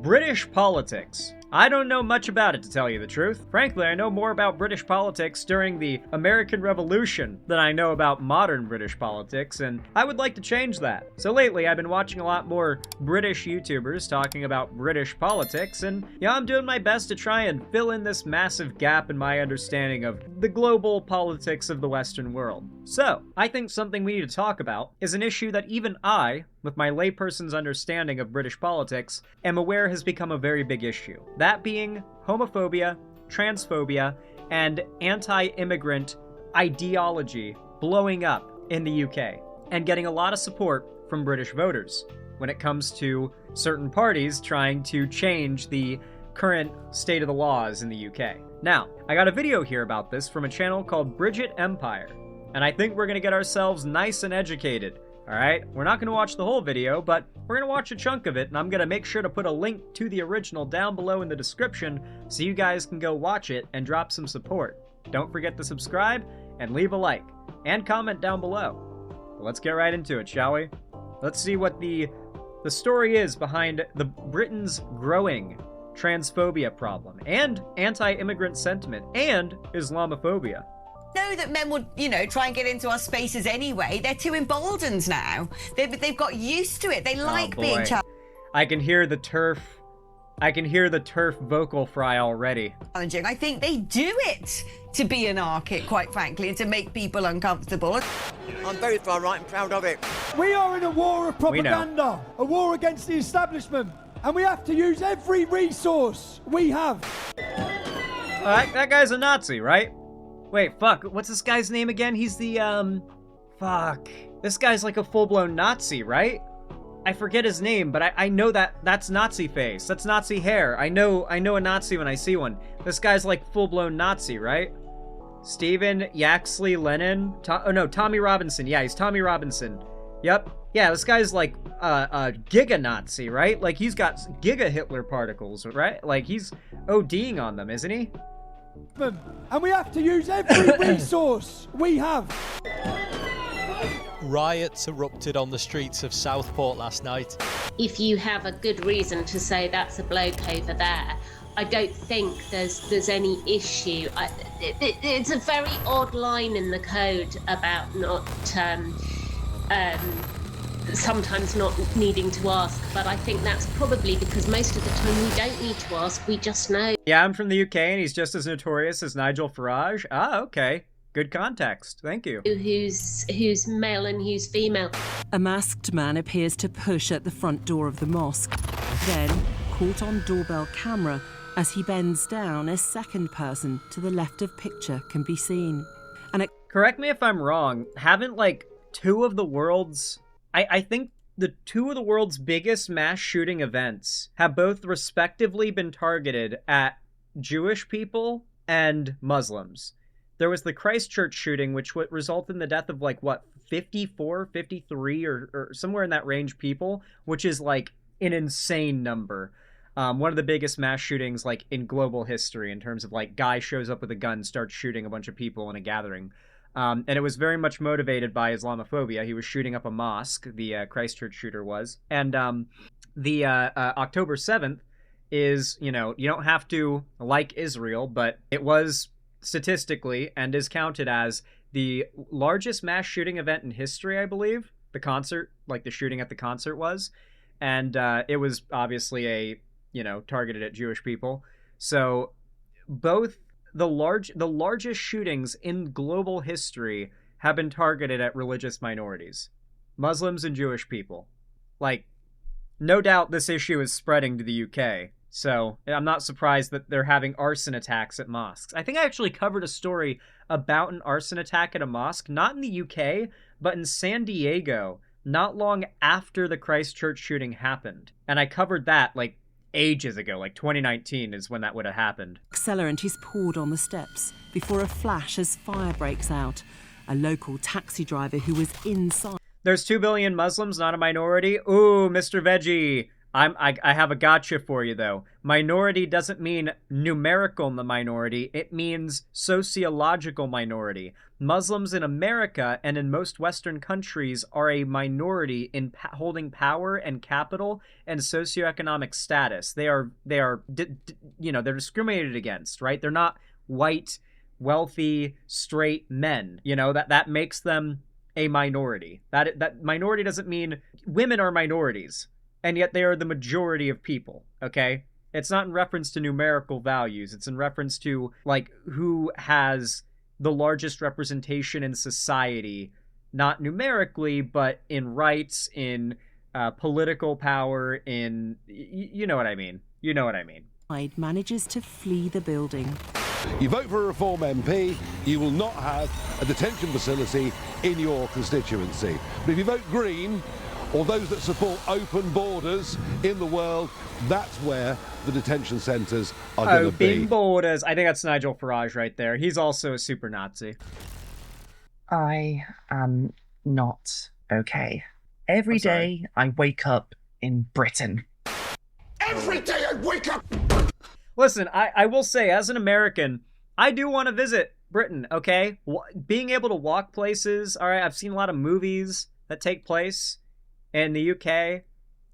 British politics. I don't know much about it, to tell you the truth. Frankly, I know more about British politics during the American Revolution than I know about modern British politics, and I would like to change that. So lately, I've been watching a lot more British YouTubers talking about British politics, and yeah, I'm doing my best to try and fill in this massive gap in my understanding of the global politics of the Western world. So, I think something we need to talk about is an issue that even I, with my layperson's understanding of British politics, am aware has become a very big issue. That being homophobia, transphobia, and anti-immigrant ideology blowing up in the UK, and getting a lot of support from British voters when it comes to certain parties trying to change the current state of the laws in the UK. Now, I got a video here about this from a channel called Bridget Empire, and I think we're gonna get ourselves nice and educated. Alright, we're not going to watch the whole video, but we're going to watch a chunk of it, and I'm going to make sure to put a link to the original down below in the description so you guys can go watch it and drop some support. Don't forget to subscribe and leave a like, and comment down below. Let's get right into it, shall we? Let's see what the story is behind Britain's growing transphobia problem, and anti-immigrant sentiment, and Islamophobia. Know that men would, try and get into our spaces anyway. They're too emboldened now. They've got used to it. They like being challenged. I can hear the TERF. I can hear the TERF vocal fry already. I think they do it to be anarchic, quite frankly, and to make people uncomfortable. I'm very far right and proud of it. We are in a war of propaganda, a war against the establishment, and we have to use every resource we have. That guy's a Nazi, right? Wait, fuck, what's this guy's name again? He's the, fuck. This guy's like a full-blown Nazi, right? I forget his name, but I know that's Nazi face. That's Nazi hair. I know a Nazi when I see one. This guy's like full-blown Nazi, right? Stephen Yaxley Lennon? Tommy Robinson. Yeah, he's Tommy Robinson. Yep. Yeah, this guy's like a giga-Nazi, right? Like, he's got giga-Hitler particles, right? Like, he's ODing on them, isn't he? And we have to use every resource we have. Riots erupted on the streets of Southport last night. If you have a good reason to say that's a bloke over there, I don't think there's any issue. It's a very odd line in the code about not sometimes not needing to ask, but I think that's probably because most of the time we don't need to ask, we just know. Yeah, I'm from the UK and he's just as notorious as Nigel Farage. Ah, okay. Good context. Thank you. Who's male and who's female. A masked man appears to push at the front door of the mosque. Then, caught on doorbell camera, as he bends down, a second person to the left of picture can be seen. And correct me if I'm wrong, haven't like two of the world's... I think the two of the world's biggest mass shooting events have both respectively been targeted at Jewish people and Muslims. There was the Christchurch shooting, which resulted in the death of, like, what, 54, 53, or somewhere in that range people, which is, like, an insane number. One of the biggest mass shootings, like, in global history in terms of, like, guy shows up with a gun, starts shooting a bunch of people in a gathering. And it was very much motivated by Islamophobia. He was shooting up a mosque, the Christchurch shooter was. And the October 7th is, you don't have to like Israel, but it was statistically and is counted as the largest mass shooting event in history, I believe. The concert, like the shooting at the concert was. And it was obviously targeted at Jewish people. So both... The largest shootings in global history have been targeted at religious minorities. Muslims and Jewish people. Like, no doubt this issue is spreading to the UK. So, I'm not surprised that they're having arson attacks at mosques. I think I actually covered a story about an arson attack at a mosque, not in the UK, but in San Diego, not long after the Christchurch shooting happened. And I covered that, like, ages ago, like 2019 is when that would have happened. Accelerant is poured on the steps before a flash as fire breaks out. A local taxi driver who was inside. There's 2 billion Muslims, not a minority. Ooh, Mr. Veggie. I have a gotcha for you, though. Minority doesn't mean numerical minority. It means sociological minority. Muslims in America and in most Western countries are a minority in holding power and capital and socioeconomic status. They're discriminated against, right? They're not white, wealthy, straight men. That makes them a minority. That minority doesn't mean women are minorities, and yet they are the majority of people, okay? It's not in reference to numerical values. It's in reference to, like, who has the largest representation in society, not numerically, but in rights, in political power, in... You know what I mean. You know what I mean. Manages to flee the building. You vote for a Reform MP, you will not have a detention facility in your constituency. But if you vote Green, or those that support open borders in the world, that's where the detention centres are going to be. Open borders. I think that's Nigel Farage right there. He's also a super Nazi. I am not okay. Every day I wake up in Britain. Every day I wake up! Listen, I will say, as an American, I do want to visit Britain, okay? Being able to walk places, all right, I've seen a lot of movies that take place in the UK.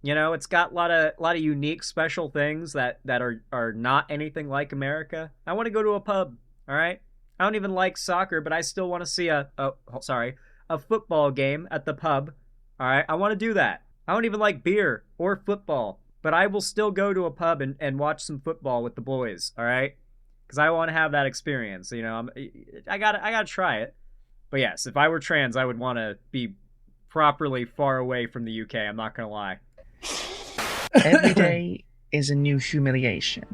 It's got a lot of unique, special things that are not anything like America. I want to go to a pub, all right? I don't even like soccer, but I still want to see a football game at the pub, all right? I want to do that. I don't even like beer or football, but I will still go to a pub and watch some football with the boys, all right? Because I want to have that experience. I gotta try it. But yes, if I were trans, I would want to be properly far away from the UK. I'm not gonna lie. Every day is a new humiliation.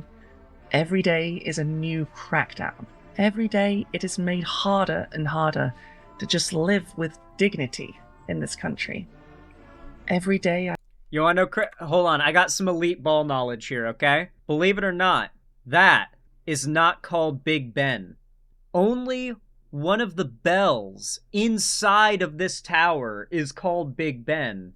Every day is a new crackdown. Every day it is made harder and harder to just live with dignity in this country. Every day You want to know... Hold on, I got some elite ball knowledge here, okay? Believe it or not, that is not called Big Ben. Only one of the bells inside of this tower is called Big Ben.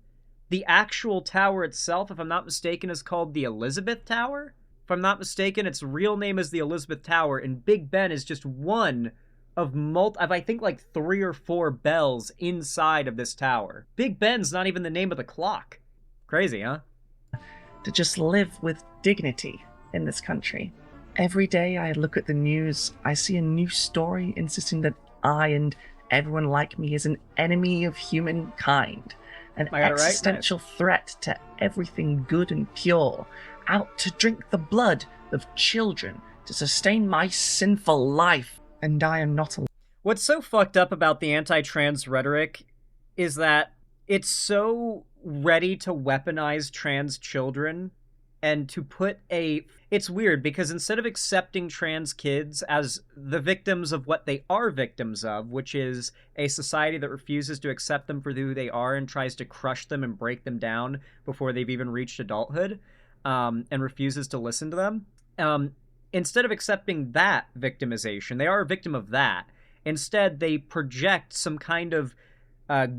The actual tower itself, if I'm not mistaken, is called the Elizabeth Tower. If I'm not mistaken, its real name is the Elizabeth Tower, and Big Ben is just one of I think like 3 or 4 bells inside of this tower. Big Ben's not even the name of the clock. Crazy, huh? To just live with dignity in this country. Every day I look at the news, I see a new story insisting that I and everyone like me is an enemy of humankind, an existential threat to everything good and pure, out to drink the blood of children to sustain my sinful life, and I am not alone. What's so fucked up about the anti-trans rhetoric is that it's so ready to weaponize trans children and to put it's weird because instead of accepting trans kids as the victims of what they are victims of, which is a society that refuses to accept them for who they are and tries to crush them and break them down before they've even reached adulthood, and refuses to listen to them, instead of accepting that victimization, they are a victim of that. Instead, they project some kind of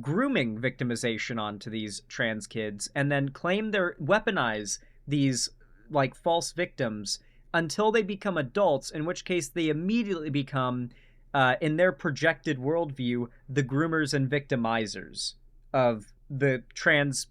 grooming victimization onto these trans kids and then weaponize these like false victims until they become adults, in which case they immediately become, in their projected worldview, the groomers and victimizers of the trans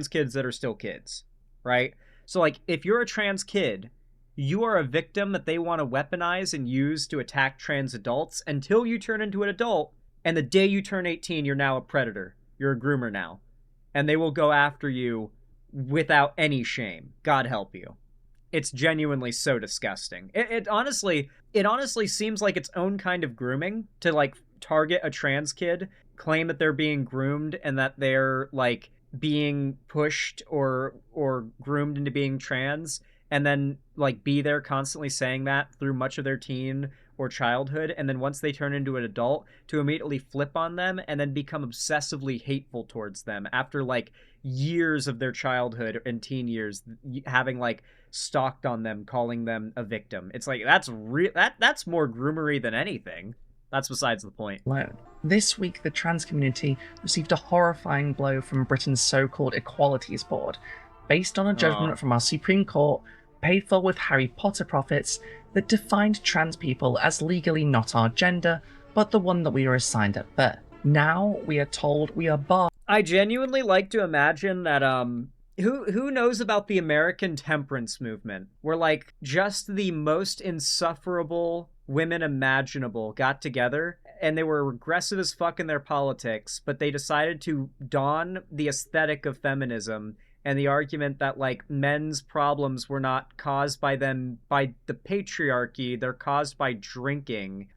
kids that are still kids, right? So like if you're a trans kid, you are a victim that they want to weaponize and use to attack trans adults until you turn into an adult. And the day you turn 18, you're now a predator. You're a groomer now. And they will go after you without any shame. God help you. It's genuinely so disgusting. It honestly seems like its own kind of grooming to like target a trans kid, claim that they're being groomed and that they're like being pushed or groomed into being trans, and then like be there constantly saying that through much of their teen or childhood, and then once they turn into an adult to immediately flip on them and then become obsessively hateful towards them after like years of their childhood and teen years having like stalked on them, calling them a victim. It's like that's more groomery than anything. That's besides the point. This week, the trans community received a horrifying blow from Britain's so-called Equalities Board. based on a judgment from our Supreme Court, paid for with Harry Potter profits, that defined trans people as legally not our gender, but the one that we were assigned at birth. Now we are told we are barred. I genuinely like to imagine that, who knows about the American temperance movement, where, like, just the most insufferable women imaginable got together, and they were regressive as fuck in their politics, but they decided to don the aesthetic of feminism and the argument that, like, men's problems were not caused by them, by the patriarchy, they're caused by drinking,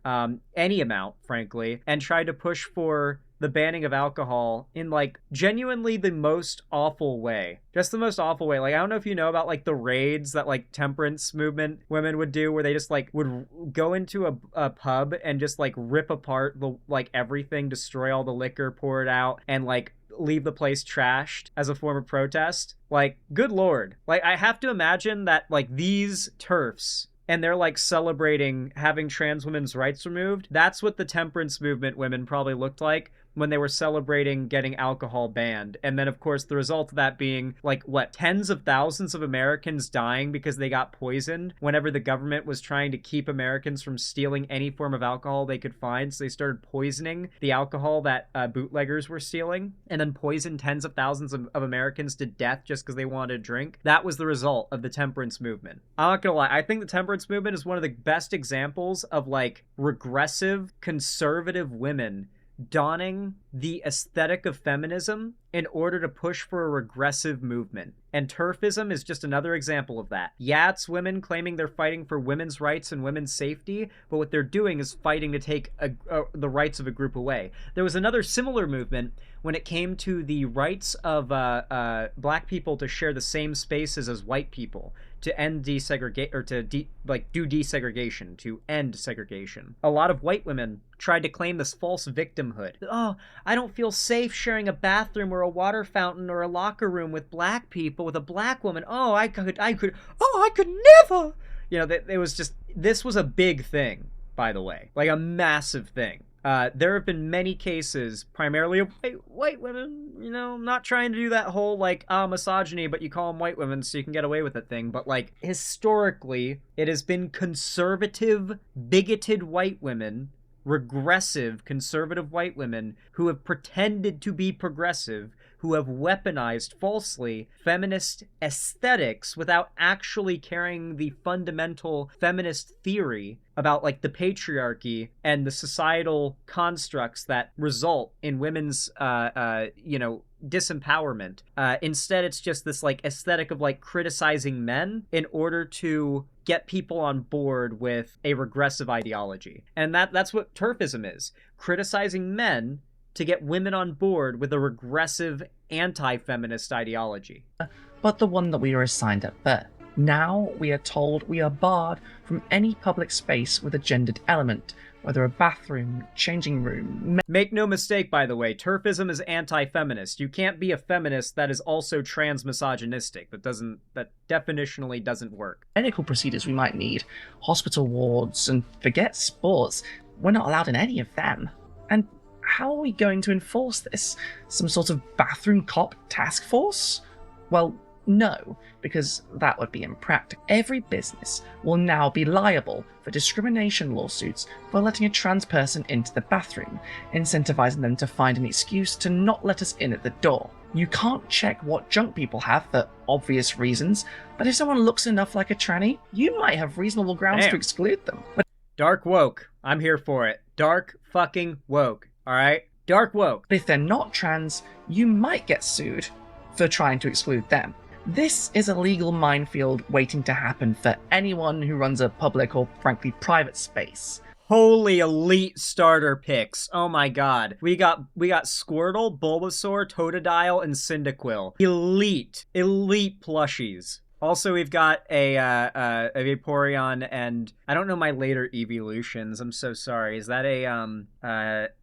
any amount, frankly, and tried to push for the banning of alcohol in, like, genuinely the most awful way. Just the most awful way. Like, I don't know if you know about, like, the raids that, like, temperance movement women would do, where they just, like, would go into a pub and just, like, rip apart the, like, everything, destroy all the liquor, pour it out, and, like, leave the place trashed as a form of protest. Like, good lord. Like, I have to imagine that, like, these TERFs, and they're, like, celebrating having trans women's rights removed, that's what the temperance movement women probably looked like when they were celebrating getting alcohol banned. And then, of course, the result of that being, like, what, tens of thousands of Americans dying because they got poisoned whenever the government was trying to keep Americans from stealing any form of alcohol they could find. So they started poisoning the alcohol that bootleggers were stealing, and then poisoned tens of thousands of Americans to death just because they wanted to drink. That was the result of the temperance movement. I'm not gonna lie, I think the temperance movement is one of the best examples of, like, regressive, conservative women donning the aesthetic of feminism in order to push for a regressive movement. And TERFism is just another example of that. Yeah, it's women claiming they're fighting for women's rights and women's safety, but what they're doing is fighting to take the rights of a group away. There was another similar movement when it came to the rights of black people to share the same spaces as white people, to end desegregate, or to do desegregation, to end segregation. A lot of white women tried to claim this false victimhood. Oh, I don't feel safe sharing a bathroom or a water fountain or a locker room with black people, with a black woman. Oh, I could never. You know, it was just, this was a big thing, by the way, like a massive thing. There have been many cases, primarily of white women, you know, I'm not trying to do that whole, like, misogyny, but you call them white women so you can get away with it thing, but, like, historically, it has been conservative, bigoted white women, regressive, conservative white women who have pretended to be progressive, who have weaponized falsely feminist aesthetics without actually carrying the fundamental feminist theory about, like, the patriarchy and the societal constructs that result in women's, disempowerment. Instead, it's just this, like, aesthetic of, like, criticizing men in order to get people on board with a regressive ideology. And that's what TERFism is. Criticizing men to get women on board with a regressive anti-feminist ideology. But the one that we were assigned at birth. Now we are told we are barred from any public space with a gendered element, whether a bathroom, changing room. Make no mistake, by the way, TERFism is anti-feminist. You can't be a feminist that is also trans-misogynistic. That definitionally doesn't work. Medical procedures we might need, hospital wards, and forget sports. We're not allowed in any of them. And how are we going to enforce this? Some sort of bathroom cop task force? Well, no, because that would be impractical. Every business will now be liable for discrimination lawsuits for letting a trans person into the bathroom, incentivizing them to find an excuse to not let us in at the door. You can't check what junk people have for obvious reasons, but if someone looks enough like a tranny, you might have reasonable grounds to exclude them. But dark woke. I'm here for it. Dark fucking woke. Alright? Dark woke. if they're not trans, you might get sued for trying to exclude them. This is a legal minefield waiting to happen for anyone who runs a public or frankly private space. Holy elite starter picks. Oh my god. We got Squirtle, Bulbasaur, Totodile, and Cyndaquil. Elite plushies. Also, we've got a Vaporeon, and I don't know my later evolutions. I'm so sorry. Is that a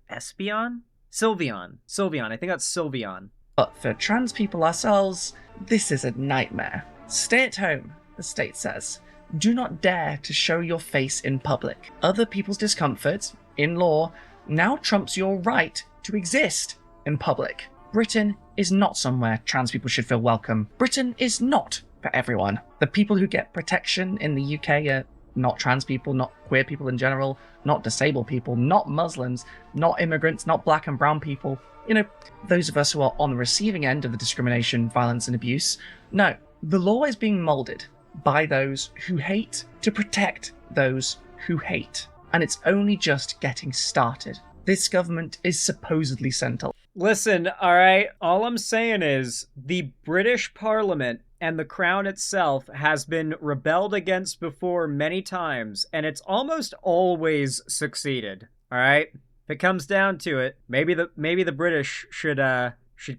Espeon? Sylveon. I think that's Sylveon. But for trans people ourselves, this is a nightmare. Stay at home, the state says. Do not dare to show your face in public. Other people's discomfort, in law, now trumps your right to exist in public. Britain is not somewhere trans people should feel welcome. Britain is not for everyone. The people who get protection in the UK are not trans people, not queer people in general, not disabled people, not Muslims, not immigrants, not black and brown people. You know, those of us who are on the receiving end of the discrimination, violence and abuse. No, the law is being moulded by those who hate to protect those who hate. And it's only just getting started. This government is supposedly central. Listen, all right, all I'm saying is the British Parliament and the Crown itself has been rebelled against before many times, and it's almost always succeeded, all right? If it comes down to it, maybe the British should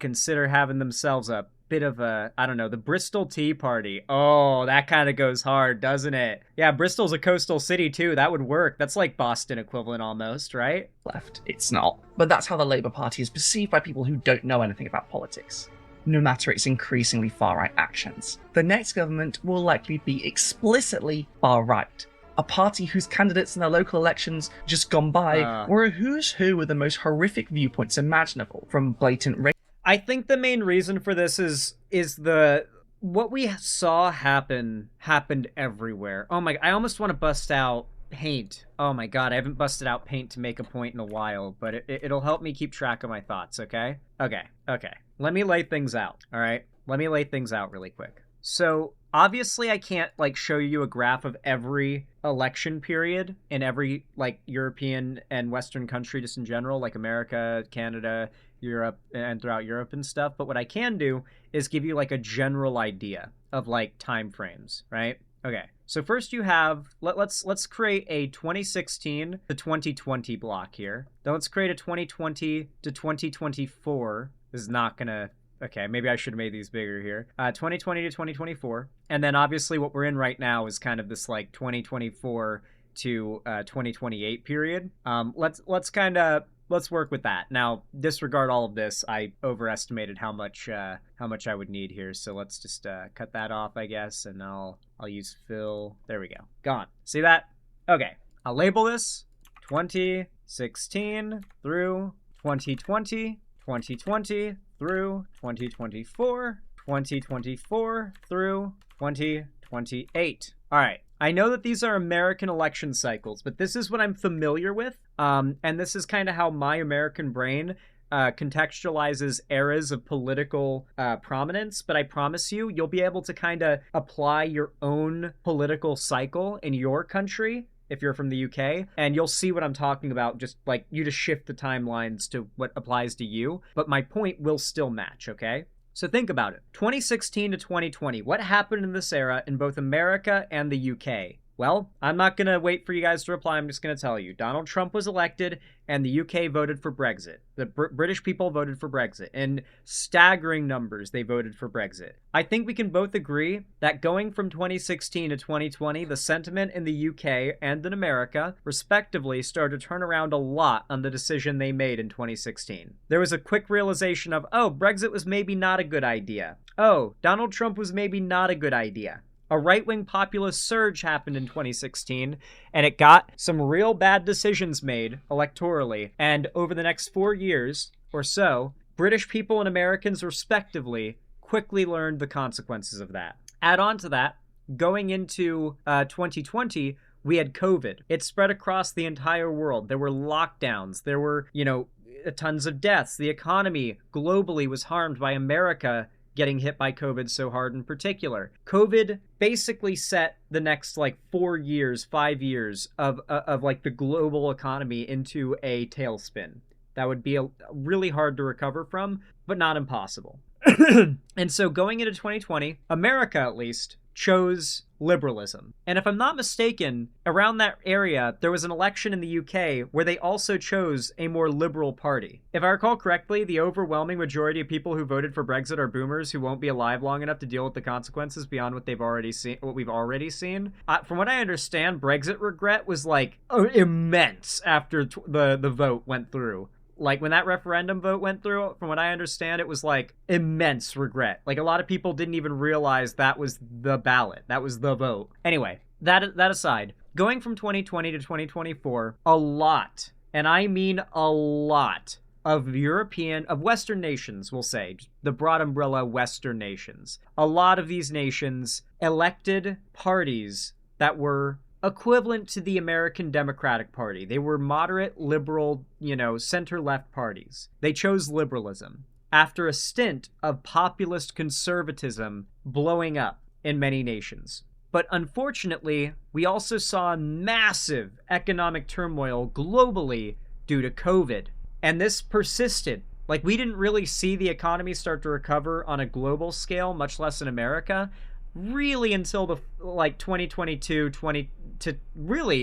consider having themselves a bit of a, I don't know, the Bristol Tea Party. Oh, that kind of goes hard, doesn't it? Yeah, Bristol's a coastal city too. That would work. That's like Boston equivalent almost, right? Left. It's not. But that's how the Labour Party is perceived by people who don't know anything about politics, no matter its increasingly far-right actions. The next government will likely be explicitly far-right. A party whose candidates in their local elections just gone by were a who's who with the most horrific viewpoints imaginable, from blatant rape. I think the main reason for this is what we saw happened everywhere. Oh my, I almost want to bust out paint. Oh my god, I haven't busted out paint to make a point in a while, but it'll help me keep track of my thoughts, okay? Okay. Let me lay things out, all right? Let me lay things out really quick. So, obviously I can't, like, show you a graph of every election period in every, like, European and Western country just in general, like America, Canada, Europe, and throughout Europe and stuff. But what I can do is give you, like, a general idea of, like, time frames, right? Okay, so first you have, let's create a 2016 to 2020 block here. Then let's create a 2020 to 2024. This is not gonna... Okay, maybe I should have made these bigger here. 2020 to 2024. And then obviously what we're in right now is kind of this like 2024 to 2028 period. Let's work with that. Now, disregard all of this. I overestimated how much I would need here. So let's just cut that off, I guess, and I'll use fill. There we go. Gone. See that? Okay. I'll label this 2016 through 2020, 2020 through 2024, 2024 through 2028. All right. I know that these are American election cycles, but this is what I'm familiar with. And this is kind of how my American brain contextualizes eras of political prominence. But I promise you, you'll be able to kind of apply your own political cycle in your country if you're from the UK, and you'll see what I'm talking about. Just like you just shift the timelines to what applies to you, but my point will still match, okay? So think about it. 2016 to 2020, what happened in this era in both America and the UK? Well, I'm not going to wait for you guys to reply. I'm just going to tell you. Donald Trump was elected, and the UK voted for Brexit. The British people voted for Brexit. In staggering numbers, they voted for Brexit. I think we can both agree that going from 2016 to 2020, the sentiment in the UK and in America, respectively, started to turn around a lot on the decision they made in 2016. There was a quick realization of, oh, Brexit was maybe not a good idea. Oh, Donald Trump was maybe not a good idea. A right-wing populist surge happened in 2016, and it got some real bad decisions made electorally. And over the next 4 years or so, British people and Americans, respectively, quickly learned the consequences of that. Add on to that, going into 2020, we had COVID. It spread across the entire world. There were lockdowns. There were, tons of deaths. The economy globally was harmed by America getting hit by COVID so hard in particular. COVID basically set the next 4 years, 5 years of the global economy into a tailspin. That would be really hard to recover from, but not impossible. And so going into 2020, America at least chose liberalism. And if I'm not mistaken, around that area, there was an election in the UK where they also chose a more liberal party. If I recall correctly, the overwhelming majority of people who voted for Brexit are boomers who won't be alive long enough to deal with the consequences beyond what we've already seen. From what I understand, Brexit regret was immense after the vote went through. When that referendum vote went through, from what I understand, it was immense regret. A lot of people didn't even realize that was the ballot. That was the vote. Anyway, that aside, going from 2020 to 2024, a lot, and I mean a lot, of Western nations, we'll say, the broad umbrella Western nations. A lot of these nations elected parties that were equivalent to the American Democratic Party. They were moderate, liberal, center-left parties. They chose liberalism after a stint of populist conservatism blowing up in many nations. But unfortunately, we also saw massive economic turmoil globally due to COVID. And this persisted. Like, we didn't really see the economy start to recover on a global scale, much less in America, really until 2022,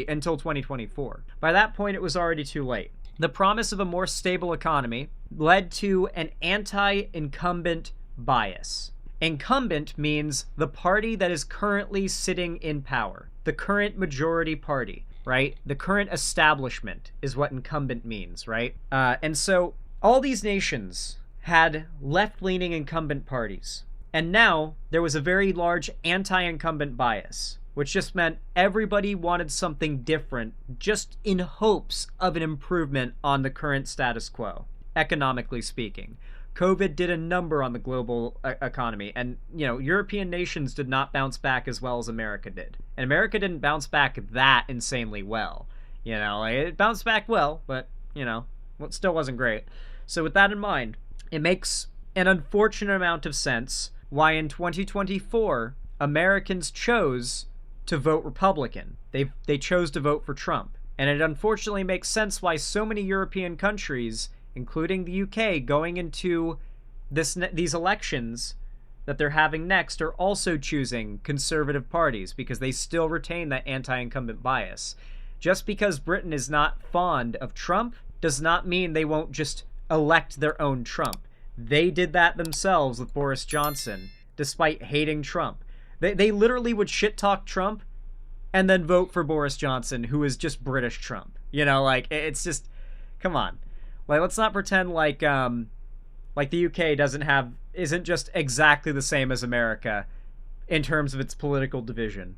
until 2024. By that point, it was already too late. The promise of a more stable economy led to an anti-incumbent bias. Incumbent means the party that is currently sitting in power, the current majority party, right? The current establishment is what incumbent means, right? And so all these nations had left-leaning incumbent parties. And now there was a very large anti-incumbent bias, which just meant everybody wanted something different, just in hopes of an improvement on the current status quo, economically speaking. COVID did a number on the global economy, and, European nations did not bounce back as well as America did. And America didn't bounce back that insanely well. It bounced back well, but, it still wasn't great. So with that in mind, it makes an unfortunate amount of sense why in 2024, Americans chose to vote Republican. They chose to vote for Trump. And it unfortunately makes sense why so many European countries, including the UK, going into these elections that they're having next, are also choosing conservative parties because they still retain that anti-incumbent bias. Just because Britain is not fond of Trump does not mean they won't just elect their own Trump. They did that themselves with Boris Johnson, despite hating Trump. They literally would shit-talk Trump and then vote for Boris Johnson, who is just British Trump. It's just, come on. Let's not pretend like the UK isn't just exactly the same as America in terms of its political division.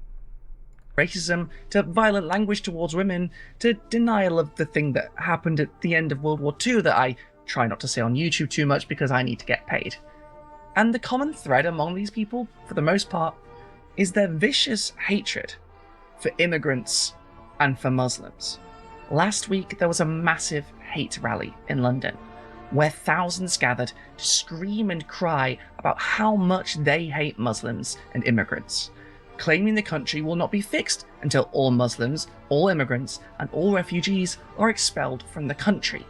Racism, to violent language towards women, to denial of the thing that happened at the end of World War II that I try not to say on YouTube too much because I need to get paid. And the common thread among these people, for the most part, is their vicious hatred for immigrants and for Muslims. Last week, there was a massive hate rally in London, where thousands gathered to scream and cry about how much they hate Muslims and immigrants, claiming the country will not be fixed until all Muslims, all immigrants, and all refugees are expelled from the country.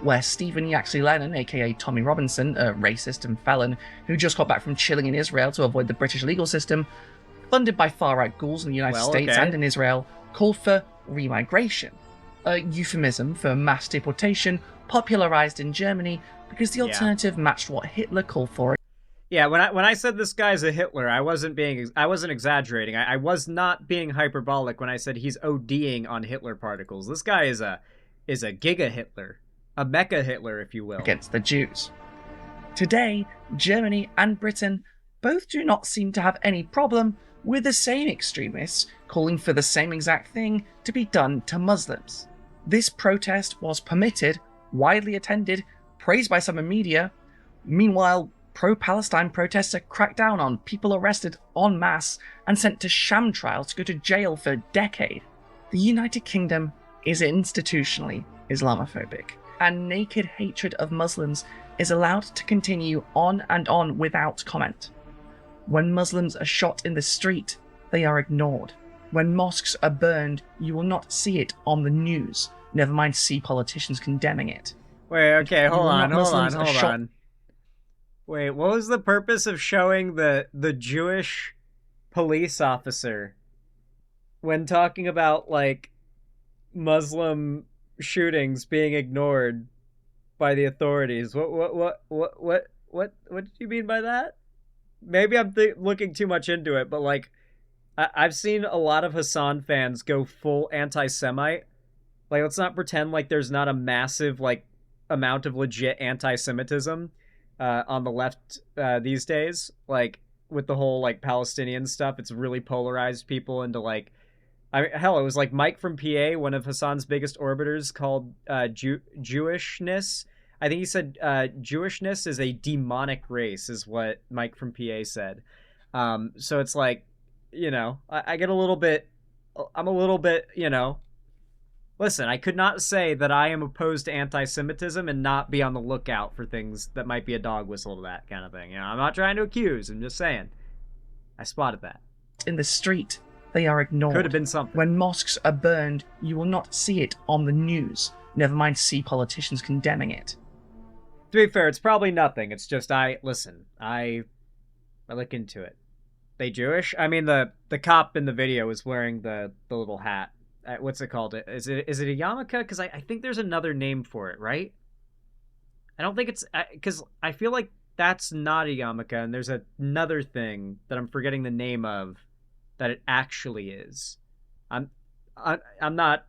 Where Stephen Yaxley Lennon, aka Tommy Robinson, a racist and felon who just got back from chilling in Israel to avoid the British legal system, funded by far-right ghouls in the United States and in Israel, called for remigration, a euphemism for mass deportation popularized in Germany because the alternative matched what Hitler called for. Yeah, when I said this guy's a Hitler, I wasn't exaggerating. I was not being hyperbolic when I said he's ODing on Hitler particles. This guy is a Giga Hitler. A Mecha Hitler, if you will. Against the Jews. Today, Germany and Britain both do not seem to have any problem with the same extremists calling for the same exact thing to be done to Muslims. This protest was permitted, widely attended, praised by some in media. Meanwhile, pro-Palestine protests are cracked down on, people arrested en masse and sent to sham trials to go to jail for a decade. The United Kingdom is institutionally Islamophobic, and naked hatred of Muslims is allowed to continue on and on without comment. When Muslims are shot in the street, they are ignored. When mosques are burned, you will not see it on the news, never mind see politicians condemning it. Wait, okay, hold on. Wait, what was the purpose of showing the Jewish police officer when talking about, Muslim shootings being ignored by the authorities? What did you mean by that? Maybe I'm looking too much into it, but I've seen a lot of Hassan fans go full anti-Semite. Let's not pretend like there's not a massive amount of legit anti-Semitism on the left these days. With the whole Palestinian stuff, it's really polarized people into it was Mike from PA, one of Hassan's biggest orbiters, called Jewishness. I think he said Jewishness is a demonic race, is what Mike from PA said. So it's like, I get a little bit, I'm a little bit, listen, I could not say that I am opposed to anti-Semitism and not be on the lookout for things that might be a dog whistle to that kind of thing. I'm not trying to accuse, I'm just saying. I spotted that. In the street, they are ignored. Could have been something. When mosques are burned, you will not see it on the news. Never mind see politicians condemning it. To be fair, it's probably nothing. It's just I look into it. They Jewish? I mean, the cop in the video was wearing the little hat. What's it called? Is it a yarmulke? Because I think there's another name for it, right? I don't think it's... Because I feel like that's not a yarmulke, and there's another thing that I'm forgetting the name of that it actually is. I'm not...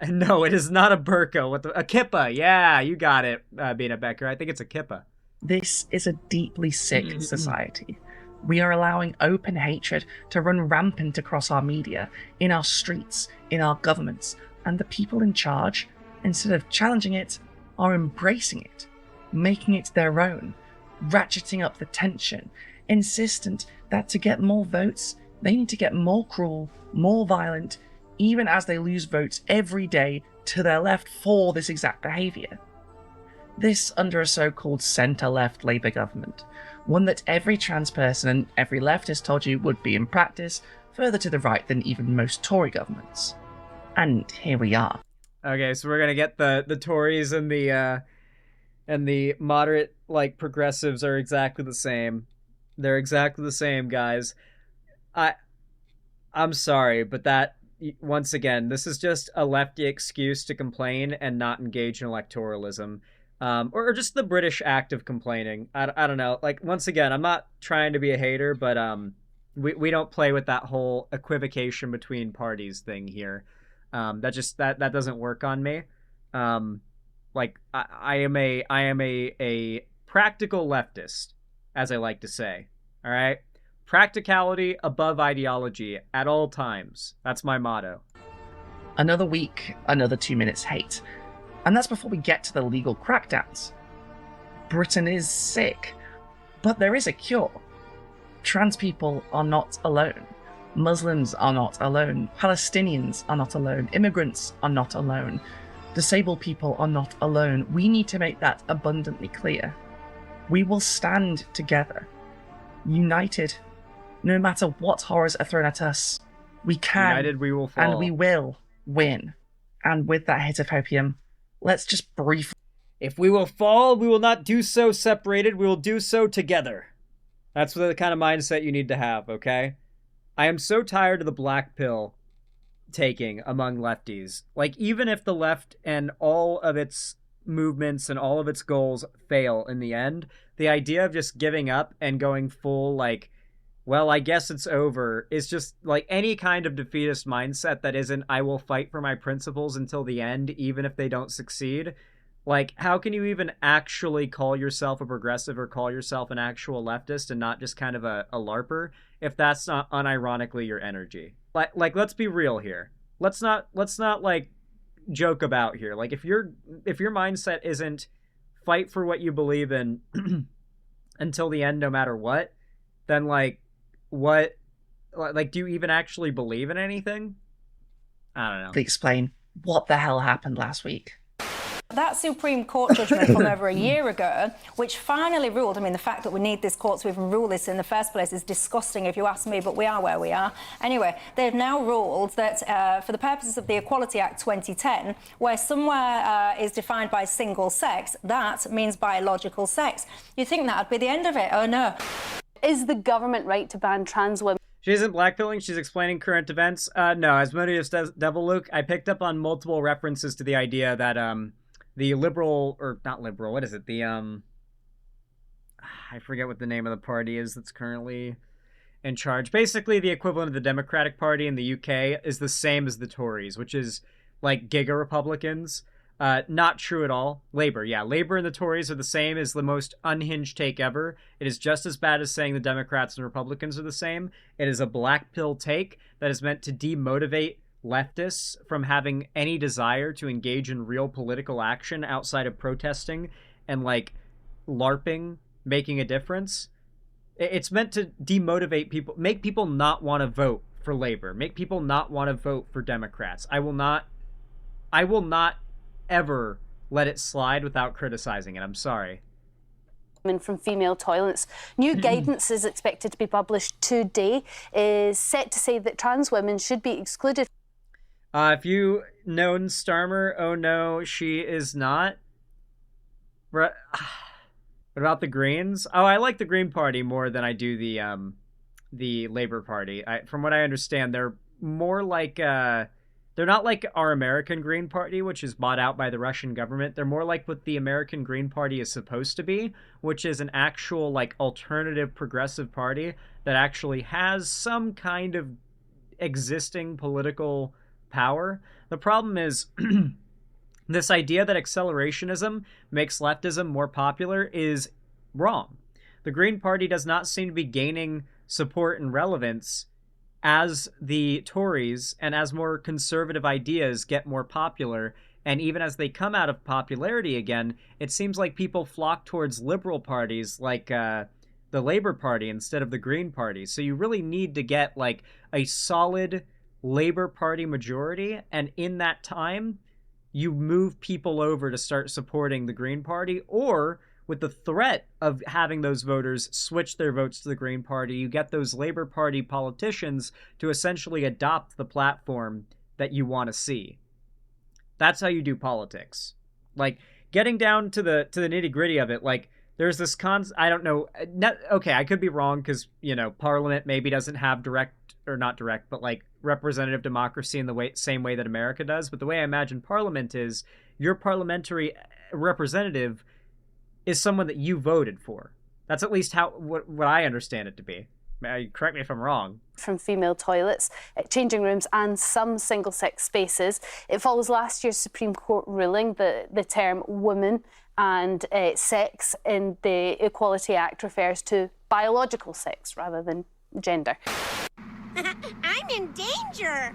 No, it is not a burqa. A kippah. Yeah, you got it, Bina Becker. I think it's a kippah. This is a deeply sick society. We are allowing open hatred to run rampant across our media, in our streets, in our governments, and the people in charge, instead of challenging it, are embracing it, making it their own, ratcheting up the tension, insistent that to get more votes, they need to get more cruel, more violent, even as they lose votes every day to their left for this exact behaviour. This under a so-called centre-left Labour government, one that every trans person and every leftist told you would be in practice further to the right than even most Tory governments. And here we are. Okay, so we're gonna get the Tories and the moderate, like, progressives are exactly the same. They're exactly the same, guys. I'm sorry, but that, once again, this is just a lefty excuse to complain and not engage in electoralism. Or just the British act of complaining. I don't know. Like, once again, I'm not trying to be a hater, but we don't play with that whole equivocation between parties thing here. That doesn't work on me. Like, I am a practical leftist, as I like to say. All right, practicality above ideology at all times. That's my motto. Another week, another 2 minutes hate. And that's before we get to the legal crackdowns. Britain is sick, but there is a cure. Trans people are not alone. Muslims are not alone. Palestinians are not alone. Immigrants are not alone. Disabled people are not alone. We need to make that abundantly clear. We will stand together, united, no matter what horrors are thrown at us. We can, united we will fall. And we will win. And with that hit of hopium, let's just briefly... If we will fall, we will not do so separated. We will do so together. That's the kind of mindset you need to have, okay? I am so tired of the black pill taking among lefties. Like, even if the left and all of its movements and all of its goals fail in the end, the idea of just giving up and going full, like, well, I guess it's over, is just, like, any kind of defeatist mindset that isn't, I will fight for my principles until the end, even if they don't succeed. Like, how can you even actually call yourself a progressive or call yourself an actual leftist and not just kind of a LARPer if that's not unironically your energy? Like, let's be real here. Let's not like joke about here. Like, if your mindset isn't fight for what you believe in until the end, no matter what, then like, what, like, do you even actually believe in anything? I don't know. Explain what the hell happened last week. That Supreme Court judgment from over a year ago, which finally ruled, I mean, the fact that we need this court to even rule this in the first place is disgusting if you ask me, but we are where we are. Anyway, they've now ruled that for the purposes of the Equality Act 2010, where somewhere is defined by single sex, that means biological sex. You'd think that'd be the end of it. Oh, no. Is the government right to ban trans women? She isn't blackpilling, she's explaining current events. No, as Asmodeus Devil Luke, I picked up on multiple references to the idea that the liberal, or not liberal, what is it? The, I forget what the name of the party is that's currently in charge. Basically, the equivalent of the Democratic Party in the UK is the same as the Tories, which is like Giga Republicans. Not true at all. Labour, yeah. Labour and the Tories are the same as the most unhinged take ever. It is just as bad as saying the Democrats and Republicans are the same. It is a black pill take that is meant to demotivate leftists from having any desire to engage in real political action outside of protesting and like LARPing, making a difference. It's meant to demotivate people, make people not want to vote for Labor, make people not want to vote for Democrats. I will not ever let it slide without criticizing it. I'm sorry. From female toilets. New guidance is expected to be published today, is set to say that trans women should be excluded. If you known Starmer, oh no, she is not. What about the Greens? Oh, I like the Green Party more than I do the Labor Party. From what I understand, they're more like they're not like our American Green Party, which is bought out by the Russian government. They're more like what the American Green Party is supposed to be, which is an actual like alternative progressive party that actually has some kind of existing political power. The problem is this idea that accelerationism makes leftism more popular is wrong. The Green Party does not seem to be gaining support and relevance as the Tories and as more conservative ideas get more popular, and even as they come out of popularity again, it seems like people flock towards liberal parties like the Labour Party instead of the Green Party. So you really need to get like a solid Labour Party majority, and in that time, you move people over to start supporting the Green Party, or with the threat of having those voters switch their votes to the Green Party, you get those Labour Party politicians to essentially adopt the platform that you want to see. That's how you do politics. Like, getting down to the nitty-gritty of it, like, there's this I don't know, okay, I could be wrong, because, you know, Parliament maybe doesn't have not direct, but, like, representative democracy in the same way that America does, but the way I imagine Parliament is, your parliamentary representative is someone that you voted for. That's at least what I understand it to be. Correct me if I'm wrong. From female toilets, changing rooms and some single-sex spaces. It follows last year's Supreme Court ruling that the term woman and sex in the Equality Act refers to biological sex rather than gender. I'm in danger!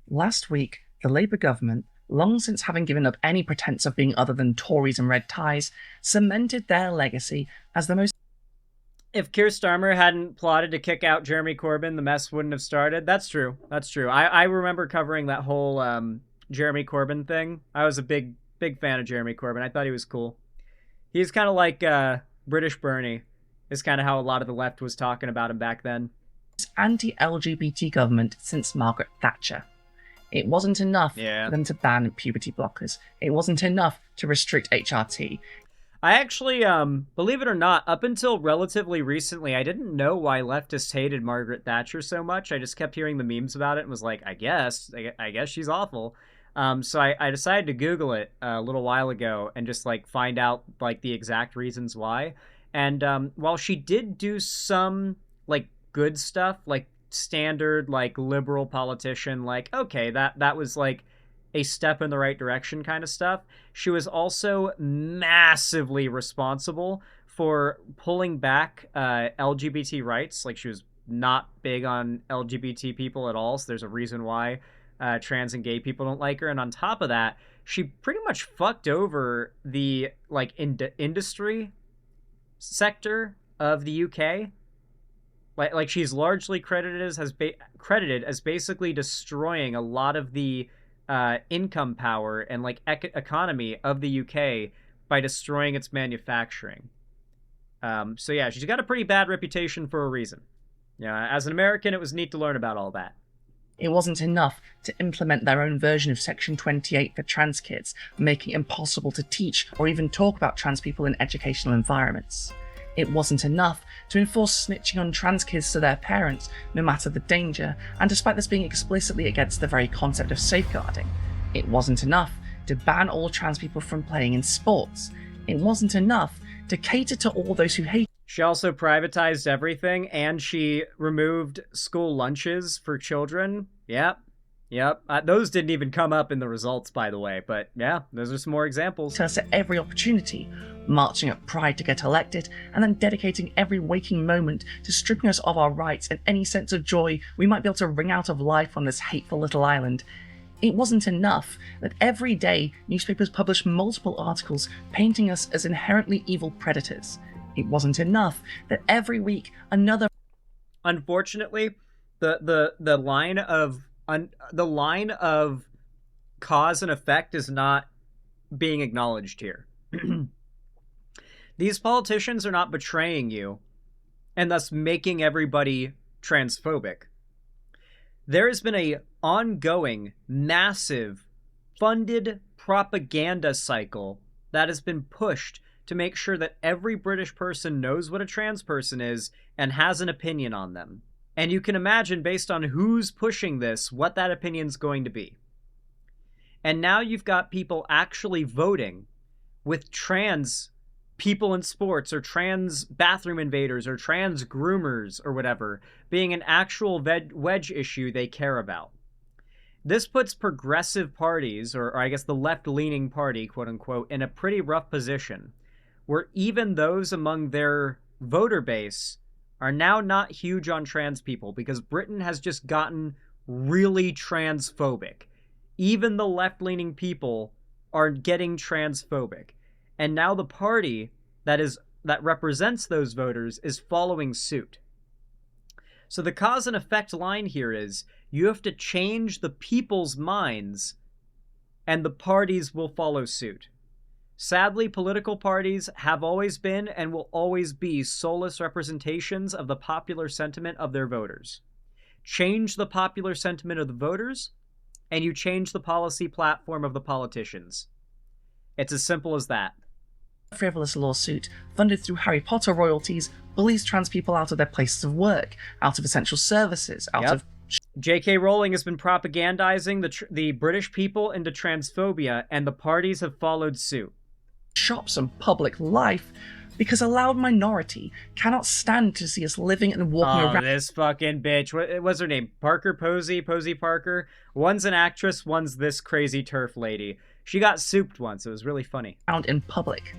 Last week, the Labour government, long since having given up any pretense of being other than Tories and red ties, cemented their legacy as the most... If Keir Starmer hadn't plotted to kick out Jeremy Corbyn, the mess wouldn't have started. That's true. That's true. I remember covering that whole Jeremy Corbyn thing. I was a big fan of Jeremy Corbyn. I thought he was cool. He's kind of like British Bernie, is kind of how a lot of the left was talking about him back then. Anti-LGBT government since Margaret Thatcher. It wasn't enough for them to ban puberty blockers. It wasn't enough to restrict HRT. I actually, believe it or not, up until relatively recently, I didn't know why leftists hated Margaret Thatcher so much. I just kept hearing the memes about it and was like, I guess she's awful. So I decided to Google it a little while ago and just like find out like the exact reasons why. And while she did do some like good stuff, like standard like liberal politician, like okay, that was like a step in the right direction kind of stuff, she was also massively responsible for pulling back LGBT rights. Like, she was not big on LGBT people at all, so there's a reason why trans and gay people don't like her. And on top of that, she pretty much fucked over the like industry sector of the UK. Like she's largely credited as basically destroying a lot of the income power and like economy of the UK by destroying its manufacturing. So yeah, she's got a pretty bad reputation for a reason. Yeah, as an American, it was neat to learn about all that. It wasn't enough to implement their own version of Section 28 for trans kids, making it impossible to teach or even talk about trans people in educational environments. It wasn't enough to enforce snitching on trans kids to their parents, no matter the danger, and despite this being explicitly against the very concept of safeguarding. It wasn't enough to ban all trans people from playing in sports. It wasn't enough to cater to all those who hate. She also privatized everything, and she removed school lunches for children. Yep. Yep, those didn't even come up in the results, by the way, but yeah, those are some more examples. Us at every opportunity, marching at Pride to get elected, and then dedicating every waking moment to stripping us of our rights and any sense of joy we might be able to wring out of life on this hateful little island. It wasn't enough that every day newspapers published multiple articles painting us as inherently evil predators. It wasn't enough that every week another... Unfortunately, the line of cause and effect is not being acknowledged here. These politicians are not betraying you and thus making everybody transphobic. There has been a ongoing, massive, funded propaganda cycle that has been pushed to make sure that every British person knows what a trans person is and has an opinion on them. And you can imagine, based on who's pushing this, what that opinion's going to be. And now you've got people actually voting with trans people in sports, or trans bathroom invaders, or trans groomers, or whatever, being an actual wedge issue they care about. This puts progressive parties, or I guess the left-leaning party, quote-unquote, in a pretty rough position, where even those among their voter base are now not huge on trans people, because Britain has just gotten really transphobic. Even the left-leaning people are getting transphobic. And now the party that represents those voters is following suit. So the cause and effect line here is, you have to change the people's minds, and the parties will follow suit. Sadly, political parties have always been and will always be soulless representations of the popular sentiment of their voters. Change the popular sentiment of the voters, and you change the policy platform of the politicians. It's as simple as that. Frivolous lawsuit, funded through Harry Potter royalties, bullies trans people out of their places of work, out of essential services, out of... J.K. Rowling has been propagandizing the British people into transphobia, and the parties have followed suit. Shops and public life, because a loud minority cannot stand to see us living and walking around... this fucking bitch. What's her name? Posey Parker? One's an actress, one's this crazy TERF lady. She got souped once. It was really funny. ...in public.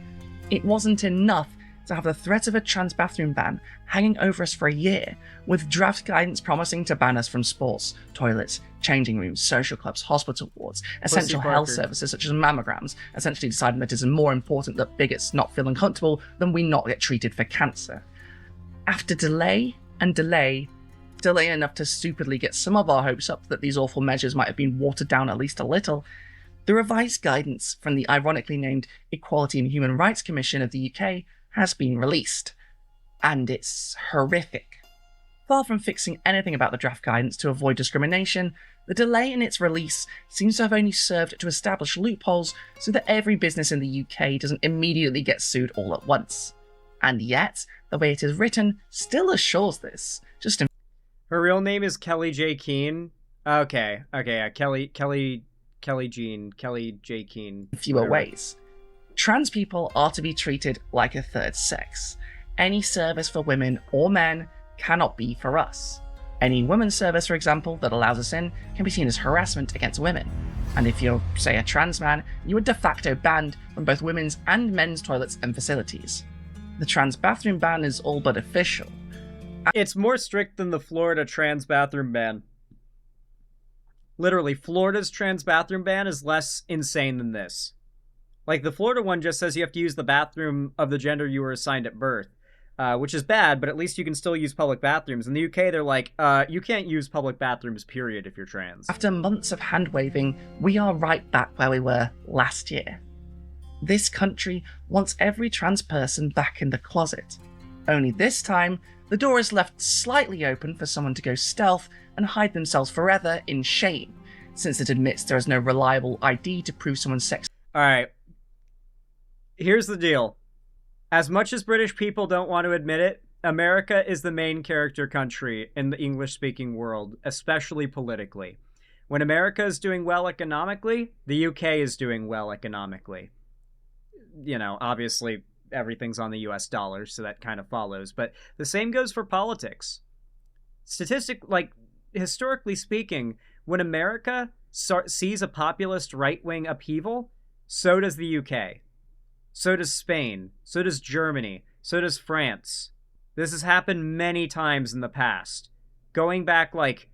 It wasn't enough to have the threat of a trans bathroom ban hanging over us for a year, with draft guidance promising to ban us from sports, toilets, changing rooms, social clubs, hospital wards, essential health services such as mammograms, essentially deciding that it is more important that bigots not feel uncomfortable than we not get treated for cancer. After delay and delay enough to stupidly get some of our hopes up that these awful measures might have been watered down at least a little, the revised guidance from the ironically named Equality and Human Rights Commission of the UK has been released, and it's horrific. Far from fixing anything about the draft guidance to avoid discrimination, the delay in its release seems to have only served to establish loopholes so that every business in the UK doesn't immediately get sued all at once. And yet, the way it is written still assures this. Her real name is Kelly J. Keane. Okay, Kelly J. Keane. Fewer ways. Trans people are to be treated like a third sex. Any service for women or men cannot be for us. Any women's service, for example, that allows us in can be seen as harassment against women. And if you're, say, a trans man, you are de facto banned from both women's and men's toilets and facilities. The trans bathroom ban is all but official. It's more strict than the Florida trans bathroom ban. Literally, Florida's trans bathroom ban is less insane than this. Like, the Florida one just says you have to use the bathroom of the gender you were assigned at birth, which is bad, but at least you can still use public bathrooms. In the UK, they're like, you can't use public bathrooms, period, if you're trans. After months of hand-waving, we are right back where we were last year. This country wants every trans person back in the closet. Only this time, the door is left slightly open for someone to go stealth and hide themselves forever in shame, since it admits there is no reliable ID to prove someone's sex. Alright. Here's the deal. As much as British people don't want to admit it, America is the main character country in the English-speaking world, especially politically. When America is doing well economically, the UK is doing well economically. You know, obviously, everything's on the US dollar, so that kind of follows. But the same goes for politics. Historically speaking, when America sees a populist right-wing upheaval, so does the UK. So does Spain. So does Germany. So does France. This has happened many times in the past. Going back, like,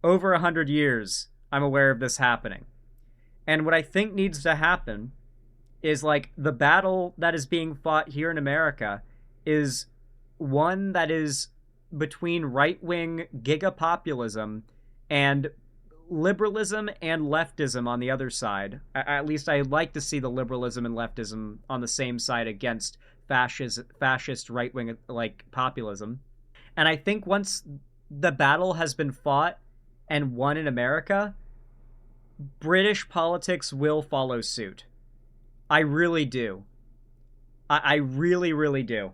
over 100 years, I'm aware of this happening. And what I think needs to happen is, like, the battle that is being fought here in America is one that is between right-wing gigapopulism and liberalism and leftism on the other side. At least I'd like to see the liberalism and leftism on the same side against fascist right-wing, like, populism. And I think once the battle has been fought and won in America, British politics will follow suit. I really do. I really, really do.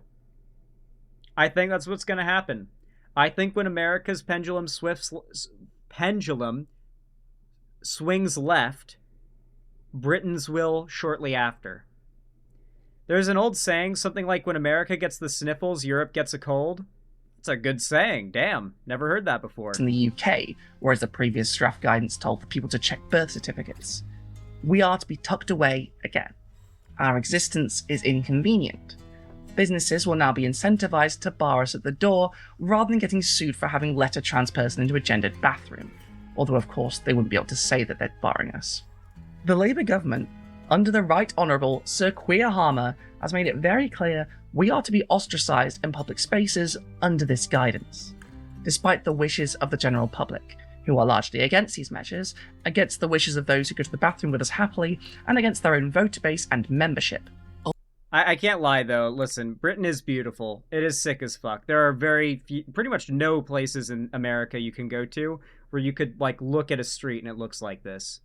I think that's what's going to happen. I think when America's pendulum swings left, Britain's will shortly after. There's an old saying, something like, when America gets the sniffles, Europe gets a cold. It's a good saying. Damn, never heard that before. In the UK, whereas the previous draft guidance told the people to check birth certificates, we are to be tucked away again. Our existence is inconvenient. Businesses will now be incentivized to bar us at the door rather than getting sued for having let a trans person into a gendered bathroom, although of course they wouldn't be able to say that they're barring us. The Labour government, under the Right Honourable Sir Keir Harmer, has made it very clear we are to be ostracised in public spaces under this guidance, despite the wishes of the general public, who are largely against these measures, against the wishes of those who go to the bathroom with us happily, and against their own voter base and membership. I can't lie, though. Listen, Britain is beautiful. It is sick as fuck. There are very few, pretty much no places in America you can go to where you could, like, look at a street and it looks like this.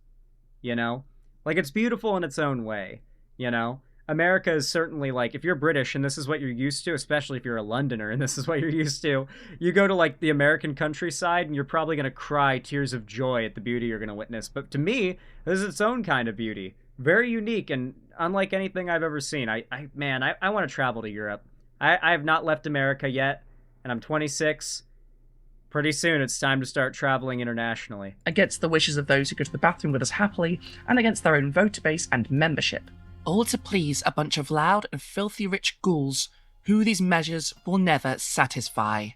You know? Like, it's beautiful in its own way, you know? America is certainly, like, if you're British and this is what you're used to, especially if you're a Londoner and this is what you're used to, you go to, like, the American countryside and you're probably going to cry tears of joy at the beauty you're going to witness. But to me, this is its own kind of beauty. Very unique and unlike anything I've ever seen. I want to travel to Europe. I have not left America yet, and I'm 26. Pretty soon it's time to start traveling internationally. Against the wishes of those who go to the bathroom with us happily, and against their own voter base and membership. All to please a bunch of loud and filthy rich ghouls who these measures will never satisfy.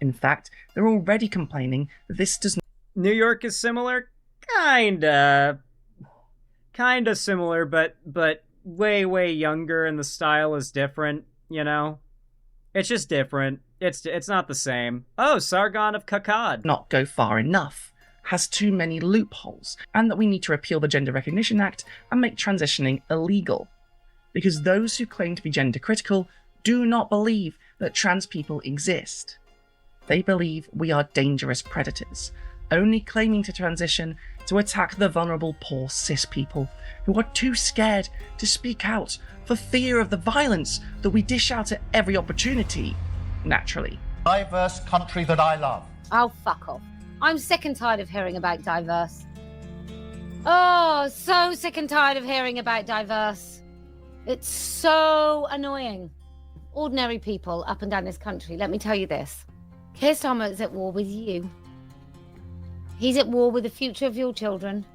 In fact, they're already complaining that this does not... New York is similar? Kinda similar, but way, way younger, and the style is different, you know? It's just different. It's not the same. Oh, Sargon of Akkad. Not go far enough, has too many loopholes, and that we need to repeal the Gender Recognition Act and make transitioning illegal. Because those who claim to be gender critical do not believe that trans people exist. They believe we are dangerous predators, only claiming to transition to attack the vulnerable poor cis people who are too scared to speak out for fear of the violence that we dish out at every opportunity, naturally. Diverse country that I love. Oh, fuck off. I'm sick and tired of hearing about diverse. Oh, so sick and tired of hearing about diverse. It's so annoying. Ordinary people up and down this country, let me tell you this. Keir Starmer is at war with you. He's at war with the future of your children.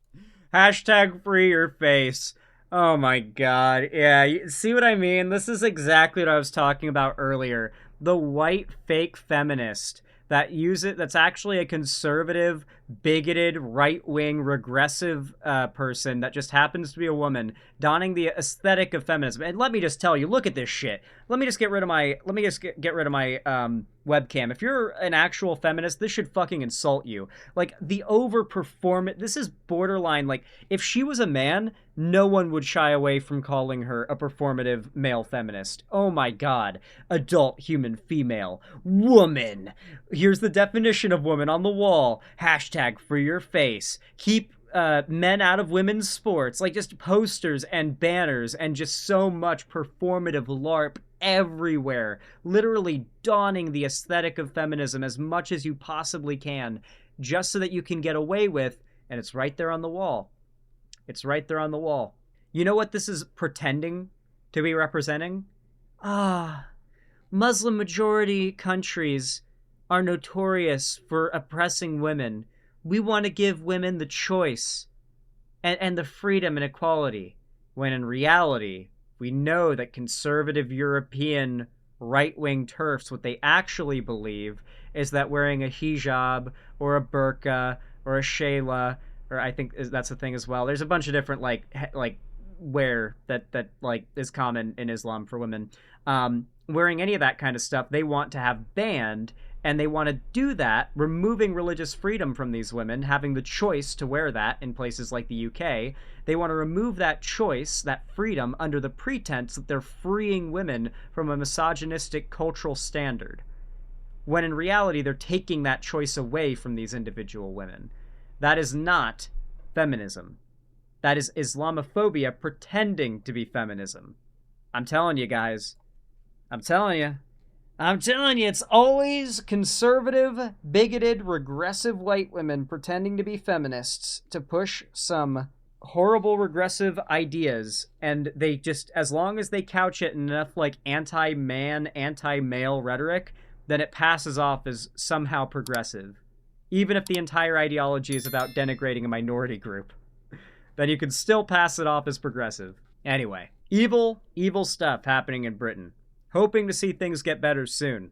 Hashtag free your face. Oh my god. Yeah, you see what I mean? This is exactly what I was talking about earlier. The white fake feminist that's actually a conservative, bigoted, right-wing, regressive person that just happens to be a woman, donning the aesthetic of feminism. And let me just tell you, look at this shit. Let me just get rid of my webcam. If you're an actual feminist, this should fucking insult you. Like, the overperformance, this is borderline, like, if she was a man, no one would shy away from calling her a performative male feminist. Oh my god. Adult human female. Woman. Here's the definition of woman on the wall. Hashtag free your face. Keep men out of women's sports. Like, just posters and banners and just so much performative LARP everywhere. Literally donning the aesthetic of feminism as much as you possibly can, just so that you can get away with, and it's right there on the wall. It's right there on the wall. You know what this is pretending to be representing? Muslim majority countries are notorious for oppressing women. we want to give women the choice and the freedom and equality, when in reality, we know that conservative European right-wing TERFs, what they actually believe is that wearing a hijab or a burqa or a shayla, or I think that's a thing as well. There's a bunch of different like wear that like is common in Islam for women. Wearing any of that kind of stuff, they want to have banned, and they want to do that, removing religious freedom from these women, having the choice to wear that in places like the UK. They want to remove that choice, that freedom, under the pretense that they're freeing women from a misogynistic cultural standard, when in reality they're taking that choice away from these individual women. That is not feminism. That is Islamophobia pretending to be feminism. I'm telling you guys. I'm telling you, it's always conservative, bigoted, regressive white women pretending to be feminists to push some horrible, regressive ideas, and they just, as long as they couch it in enough, like, anti-man, anti-male rhetoric, then it passes off as somehow progressive. Even if the entire ideology is about denigrating a minority group, then you can still pass it off as progressive. Anyway, evil, evil stuff happening in Britain. Hoping to see things get better soon.